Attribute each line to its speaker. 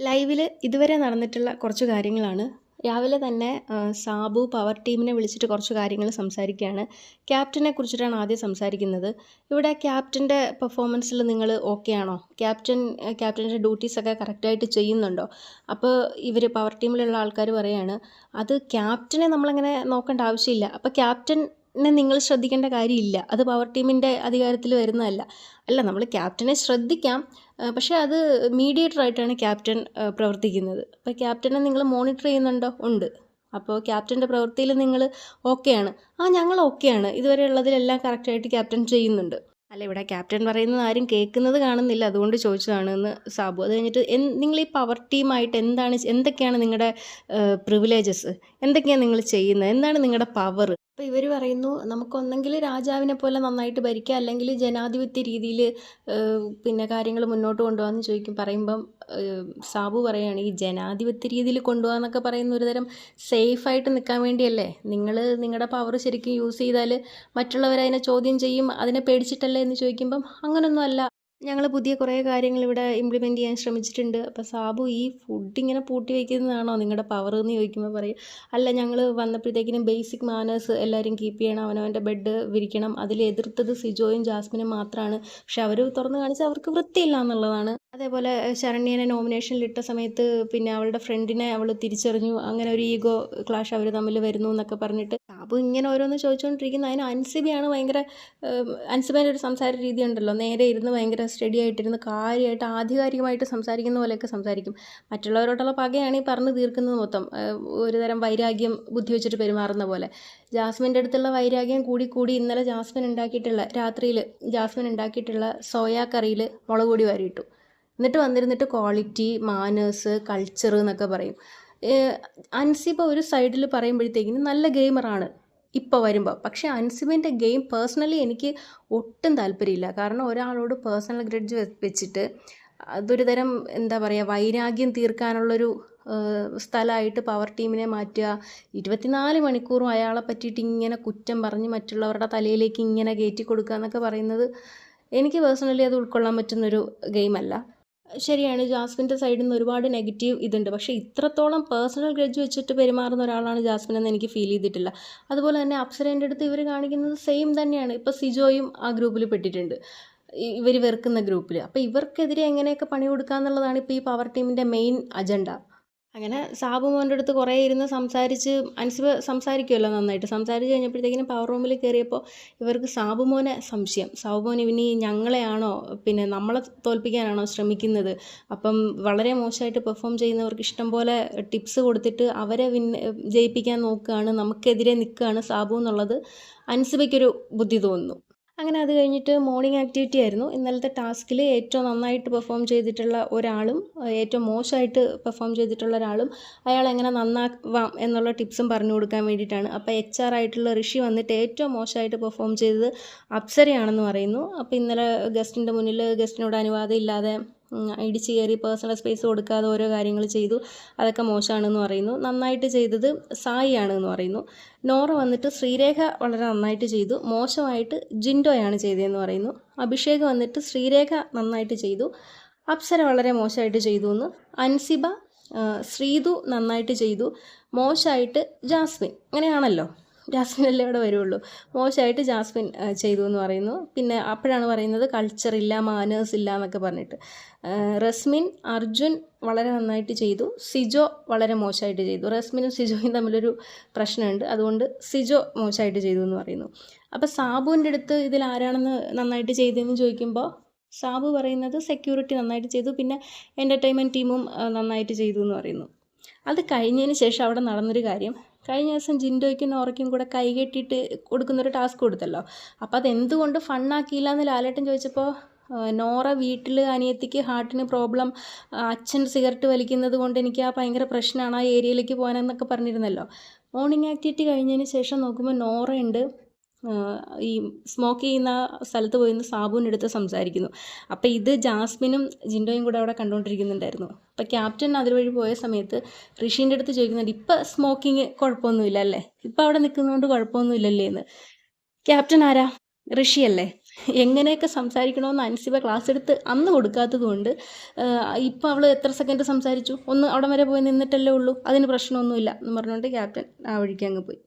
Speaker 1: ലൈവിൽ ഇതുവരെ നടന്നിട്ടുള്ള കുറച്ച് കാര്യങ്ങളാണ്. രാവിലെ തന്നെ സാബു പവർ ടീമിനെ വിളിച്ചിട്ട് കുറച്ച് കാര്യങ്ങൾ സംസാരിക്കുകയാണ്. ക്യാപ്റ്റനെ കുറിച്ചിട്ടാണ് ആദ്യം സംസാരിക്കുന്നത്. ഇവിടെ ക്യാപ്റ്റൻ്റെ പെർഫോമൻസിൽ നിങ്ങൾ ഓക്കെ ആണോ? ക്യാപ്റ്റൻ്റെ ഡ്യൂട്ടീസൊക്കെ കറക്റ്റായിട്ട് ചെയ്യുന്നുണ്ടോ? അപ്പോൾ ഇവർ പവർ ടീമിലുള്ള ആൾക്കാർ പറയുകയാണ്, അത് ക്യാപ്റ്റനെ നമ്മളങ്ങനെ നോക്കേണ്ട ആവശ്യമില്ല. അപ്പോൾ ക്യാപ്റ്റനെ നിങ്ങൾ ശ്രദ്ധിക്കേണ്ട കാര്യമില്ല. അത് പവർ ടീമിൻ്റെ അധികാരത്തിൽ വരുന്നതല്ല. അല്ല, നമ്മൾ ക്യാപ്റ്റനെ ശ്രദ്ധിക്കാം, പക്ഷേ അത് മീഡിയേറ്ററായിട്ടാണ് ക്യാപ്റ്റൻ പ്രവർത്തിക്കുന്നത്. അപ്പോൾ ക്യാപ്റ്റനെ നിങ്ങൾ മോണിറ്റർ ചെയ്യുന്നുണ്ടോ? ഉണ്ട്. അപ്പോൾ ക്യാപ്റ്റൻ്റെ പ്രവൃത്തിയിൽ നിങ്ങൾ ഓക്കെയാണ്? ഞങ്ങൾ ഓക്കെയാണ്, ഇതുവരെ ഉള്ളതിലെല്ലാം കറക്റ്റായിട്ട് ക്യാപ്റ്റൻ ചെയ്യുന്നുണ്ട്. അല്ല, ഇവിടെ ക്യാപ്റ്റൻ പറയുന്നത് ആരും കേൾക്കുന്നത് കാണുന്നില്ല, അതുകൊണ്ട് ചോദിച്ചതാണ് എന്ന് സാബു. അത് കഴിഞ്ഞിട്ട് നിങ്ങൾ ഈ പവർ ടീമായിട്ട് എന്തൊക്കെയാണ് നിങ്ങളുടെ പ്രിവിലേജസ്, എന്തൊക്കെയാണ് നിങ്ങൾ ചെയ്യുന്നത്, എന്താണ് നിങ്ങളുടെ പവർ? അപ്പോൾ ഇവർ പറയുന്നു, നമുക്കൊന്നെങ്കിൽ രാജാവിനെ പോലെ നന്നായിട്ട് ഭരിക്കുക, അല്ലെങ്കിൽ ജനാധിപത്യ രീതിയിൽ പിന്നെ കാര്യങ്ങൾ മുന്നോട്ട് കൊണ്ടുപോകാമെന്ന് പറയുമ്പം സാബു പറയുകയാണ്, ഈ ജനാധിപത്യ രീതിയിൽ കൊണ്ടുപോകാമെന്നൊക്കെ പറയുന്ന ഒരുതരം സേഫായിട്ട് നിൽക്കാൻ വേണ്ടിയല്ലേ? നിങ്ങൾ നിങ്ങളുടെ പവർ ശരിക്കും യൂസ് ചെയ്താൽ മറ്റുള്ളവരതിനെ ചോദ്യം ചെയ്യും, അതിനെ പേടിച്ചിട്ടല്ലേ എന്ന് ചോദിക്കുമ്പം അങ്ങനൊന്നും അല്ല, ഞങ്ങൾ പുതിയ കുറേ കാര്യങ്ങൾ ഇവിടെ ഇംപ്ലിമെൻറ്റ് ചെയ്യാൻ ശ്രമിച്ചിട്ടുണ്ട്. അപ്പോൾ സാബു, ഈ ഫുഡ് ഇങ്ങനെ പൂട്ടി വയ്ക്കുന്നതാണോ നിങ്ങളുടെ പവർ എന്ന് ചോദിക്കുമ്പോൾ പറയും, അല്ല, ഞങ്ങൾ വന്നപ്പോഴത്തേക്കിനും ബേസിക് മാനേഴ്സ് എല്ലാവരും കീപ്പ് ചെയ്യണം, അവനവൻ്റെ ബെഡ് വിരിക്കണം. അതിൽ എതിർത്തത് സിജോയും ജാസ്മിനും മാത്രമാണ്. പക്ഷെ അവർ തുറന്ന് കാണിച്ചാൽ അവർക്ക് വൃത്തിയില്ല എന്നുള്ളതാണ്. അതേപോലെ ശരണ്യനെ നോമിനേഷനിലിട്ട സമയത്ത് പിന്നെ അവളുടെ ഫ്രണ്ടിനെ അവൾ തിരിച്ചറിഞ്ഞു, അങ്ങനെ ഒരു ഈഗോ ക്ലാഷ് അവർ തമ്മിൽ വരുന്നു എന്നൊക്കെ പറഞ്ഞിട്ട് സാബു ഇങ്ങനെ ഓരോന്ന് ചോദിച്ചുകൊണ്ടിരിക്കുന്ന. അതിന് അൻസിബയാണ് ഭയങ്കര അൻസിബേൻ്റെ ഒരു സംസാര രീതി ഉണ്ടല്ലോ, നേരെ ഇരുന്ന് ഭയങ്കര സ്റ്റഡി ആയിട്ടിരുന്ന് കാര്യമായിട്ട് ആധികാരികമായിട്ട് സംസാരിക്കുന്ന പോലെയൊക്കെ സംസാരിക്കും. മറ്റുള്ളവരോട്ടുള്ള പകയാണ് ഈ പറഞ്ഞു തീർക്കുന്നത് മൊത്തം, ഒരുതരം വൈരാഗ്യം ബുദ്ധി വെച്ചിട്ട് പെരുമാറുന്ന പോലെ. ജാസ്മിൻ്റെ അടുത്തുള്ള വൈരാഗ്യം കൂടി ഇന്നലെ രാത്രിയിൽ ജാസ്മിൻ ഉണ്ടാക്കിയിട്ടുള്ള സോയാ കറിയിൽ മുളക് പൊടി വാരിയിട്ടു. എന്നിട്ട് വന്നിരുന്നിട്ട് ക്വാളിറ്റി, മാനേഴ്സ്, കൾച്ചർ എന്നൊക്കെ പറയും. അൻസിബ ഒരു സൈഡിൽ പറയുമ്പോഴത്തേക്കിനും നല്ല ഗെയിമറാണ് ഇപ്പോൾ വരുമ്പോൾ. പക്ഷേ അൻസിബിൻ്റെ ഗെയിം പേഴ്സണലി എനിക്ക് ഒട്ടും താല്പര്യമില്ല. കാരണം ഒരാളോട് പേഴ്സണൽ ഗ്രഡ്ജ് വെച്ചിട്ട് അതൊരു തരം എന്താ പറയുക, വൈരാഗ്യം തീർക്കാനുള്ളൊരു സ്ഥലമായിട്ട് പവർ ടീമിനെ മാറ്റുക. 24 മണിക്കൂറും അയാളെ പറ്റിയിട്ട് ഇങ്ങനെ കുറ്റം പറഞ്ഞ് മറ്റുള്ളവരുടെ തലയിലേക്ക് ഇങ്ങനെ കയറ്റി കൊടുക്കുക എന്നൊക്കെ പറയുന്നത് എനിക്ക് പേഴ്സണലി അത് ഉൾക്കൊള്ളാൻ പറ്റുന്നൊരു ഗെയിമല്ല. ശരിയാണ്, ജാസ്മിൻ്റെ സൈഡിൽ നിന്ന് ഒരുപാട് നെഗറ്റീവ് ഇതുണ്ട്. പക്ഷേ ഇത്രത്തോളം പേഴ്സണൽ ഗ്രഡ്ജ് വെച്ചിട്ട് പെരുമാറുന്ന ഒരാളാണ് ജാസ്മിൻ എന്ന് എനിക്ക് ഫീൽ ചെയ്തിട്ടില്ല. അതുപോലെ തന്നെ അപ്സരേൻ്റെ അടുത്ത് ഇവർ കാണിക്കുന്നത് സെയിം തന്നെയാണ്. ഇപ്പോൾ സിജോയും ആ ഗ്രൂപ്പിൽ പെട്ടിട്ടുണ്ട്, ഇവർ വെറുക്കുന്ന ഗ്രൂപ്പിൽ. അപ്പോൾ ഇവർക്കെതിരെ എങ്ങനെയൊക്കെ പണി കൊടുക്കുക എന്നുള്ളതാണ് ഇപ്പോൾ ഈ പവർ ടീമിൻ്റെ മെയിൻ അജണ്ട. അങ്ങനെ സാബു മോൻ്റെ അടുത്ത് കുറേ ഇരുന്ന് സംസാരിച്ച്, അൻസിബ സംസാരിക്കുമല്ലോ നന്നായിട്ട്. സംസാരിച്ച് കഴിഞ്ഞപ്പോഴത്തേക്കിനും പവർ റൂമിൽ കയറിയപ്പോൾ ഇവർക്ക് സാബു മോനെ സംശയം. സാബു മോൻ ഇവനി ഞങ്ങളെയാണോ, പിന്നെ നമ്മളെ തോൽപ്പിക്കാനാണോ ശ്രമിക്കുന്നത്? അപ്പം വളരെ മോശമായിട്ട് പെർഫോം ചെയ്യുന്നവർക്ക് ഇഷ്ടം പോലെ ടിപ്സ് കൊടുത്തിട്ട് അവരെ ജയിപ്പിക്കാൻ നോക്കുകയാണ്, നമുക്കെതിരെ നിൽക്കുകയാണ് സാബു എന്നുള്ളത് അൻസിബയ്ക്കൊരു ബുദ്ധി തോന്നുന്നു. അങ്ങനെ അത് കഴിഞ്ഞിട്ട് മോർണിംഗ് ആക്ടിവിറ്റി ആയിരുന്നു. ഇന്നലത്തെ ടാസ്കിൽ ഏറ്റവും നന്നായിട്ട് പെർഫോം ചെയ്തിട്ടുള്ള ഒരാളും ഏറ്റവും മോശമായിട്ട് പെർഫോം ചെയ്തിട്ടുള്ള ഒരാളും അയാൾ എങ്ങനെ നന്നാവാം എന്നുള്ള ടിപ്സും പറഞ്ഞു കൊടുക്കാൻ വേണ്ടിയിട്ടാണ്. അപ്പോൾ HR ആയിട്ടുള്ള ഋഷി വന്നിട്ട് ഏറ്റവും മോശമായിട്ട് പെർഫോം ചെയ്തത് അപ്സരയാണെന്ന് പറയുന്നു. അപ്പോൾ ഇന്നലെ ഗസ്റ്റിൻ്റെ മുന്നിൽ ഗസ്റ്റിനോട് അനുവാദം ഇല്ലാതെ ഇടിച്ച് കയറി പേഴ്സണൽ സ്പേസ് കൊടുക്കാതെ ഓരോ കാര്യങ്ങൾ ചെയ്തു, അതൊക്കെ മോശമാണെന്ന് പറയുന്നു. നന്നായിട്ട് ചെയ്തത് സായി ആണെന്ന് പറയുന്നു. നോറ വന്നിട്ട് ശ്രീരേഖ വളരെ നന്നായിട്ട് ചെയ്തു, മോശമായിട്ട് ജിൻഡോയാണ് ചെയ്തതെന്ന് പറയുന്നു. അഭിഷേക് വന്നിട്ട് ശ്രീരേഖ നന്നായിട്ട് ചെയ്തു, അപ്സര വളരെ മോശമായിട്ട് ചെയ്തു എന്ന്. അൻസിബ ശ്രീതു നന്നായിട്ട് ചെയ്തു, മോശമായിട്ട് ജാസ്മിൻ. അങ്ങനെയാണല്ലോ, ജാസ്മിനല്ലേ അവിടെ വരുള്ളൂ. മോശമായിട്ട് ജാസ്മിൻ ചെയ്തു എന്ന് പറയുന്നു. പിന്നെ അപ്പോഴാണ് പറയുന്നത് കൾച്ചർ ഇല്ല, മാനേഴ്സ് ഇല്ല എന്നൊക്കെ പറഞ്ഞിട്ട്. റസ്മിൻ, അർജുൻ വളരെ നന്നായിട്ട് ചെയ്തു, സിജോ വളരെ മോശമായിട്ട് ചെയ്തു. റസ്മിനും സിജോയും തമ്മിലൊരു പ്രശ്നമുണ്ട്, അതുകൊണ്ട് സിജോ മോശമായിട്ട് ചെയ്തു എന്ന് പറയുന്നു. അപ്പോൾ സാബുവിൻ്റെ അടുത്ത് ഇതിൽ ആരാണെന്ന് നന്നായിട്ട് ചെയ്തതെന്ന് ചോദിക്കുമ്പോൾ സാബു പറയുന്നത് സെക്യൂരിറ്റി നന്നായിട്ട് ചെയ്തു, പിന്നെ എൻ്റർടൈൻമെൻറ്റ് ടീമും നന്നായിട്ട് ചെയ്തു എന്ന് പറയുന്നു. അത് കഴിഞ്ഞതിന് ശേഷം അവിടെ നടന്നൊരു കാര്യം, കഴിഞ്ഞ ദിവസം ജിൻഡോയ്ക്കും നോറയ്ക്കും കൂടെ കൈകെട്ടിയിട്ട് കൊടുക്കുന്നൊരു ടാസ്ക് കൊടുത്തല്ലോ. അപ്പോൾ അതെന്തുകൊണ്ട് ഫണ്ണാക്കിയില്ല എന്ന് ലാലേട്ടൻ ചോദിച്ചപ്പോൾ നോറ വീട്ടിൽ അനിയത്തിക്ക് ഹാർട്ടിന് പ്രോബ്ലം, അച്ഛൻ സിഗരറ്റ് വലിക്കുന്നത് കൊണ്ട് എനിക്ക് ഭയങ്കര പ്രശ്നമാണ്, ആ ഏരിയയിലേക്ക് പോകാനെന്നൊക്കെ പറഞ്ഞിരുന്നല്ലോ. മോർണിംഗ് ആക്ടിവിറ്റി കഴിഞ്ഞതിന് ശേഷം നോക്കുമ്പോൾ നോറയുണ്ട് ഈ സ്മോക്ക് ചെയ്യുന്ന സ്ഥലത്ത് പോയി നിന്ന് സാബുവിൻ്റെ അടുത്ത് സംസാരിക്കുന്നു. അപ്പോൾ ഇത് ജാസ്മിനും ജിൻഡോയും കൂടെ അവിടെ കണ്ടുകൊണ്ടിരിക്കുന്നുണ്ടായിരുന്നു. അപ്പോൾ ക്യാപ്റ്റൻ അതുവഴി പോയ സമയത്ത് ഋഷീൻ്റെ അടുത്ത് ചോദിക്കുന്നുണ്ട്, ഇപ്പം സ്മോക്കിങ് കുഴപ്പമൊന്നുമില്ല അല്ലേ, ഇപ്പം അവിടെ നിൽക്കുന്നതുകൊണ്ട് കുഴപ്പമൊന്നുമില്ലല്ലേ എന്ന്. ക്യാപ്റ്റൻ ആരാ? ഋഷിയല്ലേ. എങ്ങനെയൊക്കെ സംസാരിക്കണമെന്ന് അൻസിബ ക്ലാസ് എടുത്ത് അന്ന് കൊടുക്കാത്തത് കൊണ്ട് ഇപ്പോൾ അവൾ എത്ര സെക്കൻഡ് സംസാരിച്ചു, ഒന്ന് അവിടം വരെ പോയി നിന്നിട്ടല്ലേ ഉള്ളൂ, അതിന് പ്രശ്നമൊന്നുമില്ല എന്ന് പറഞ്ഞുകൊണ്ട് ക്യാപ്റ്റൻ ആ വഴിക്ക് അങ്ങ് പോയി.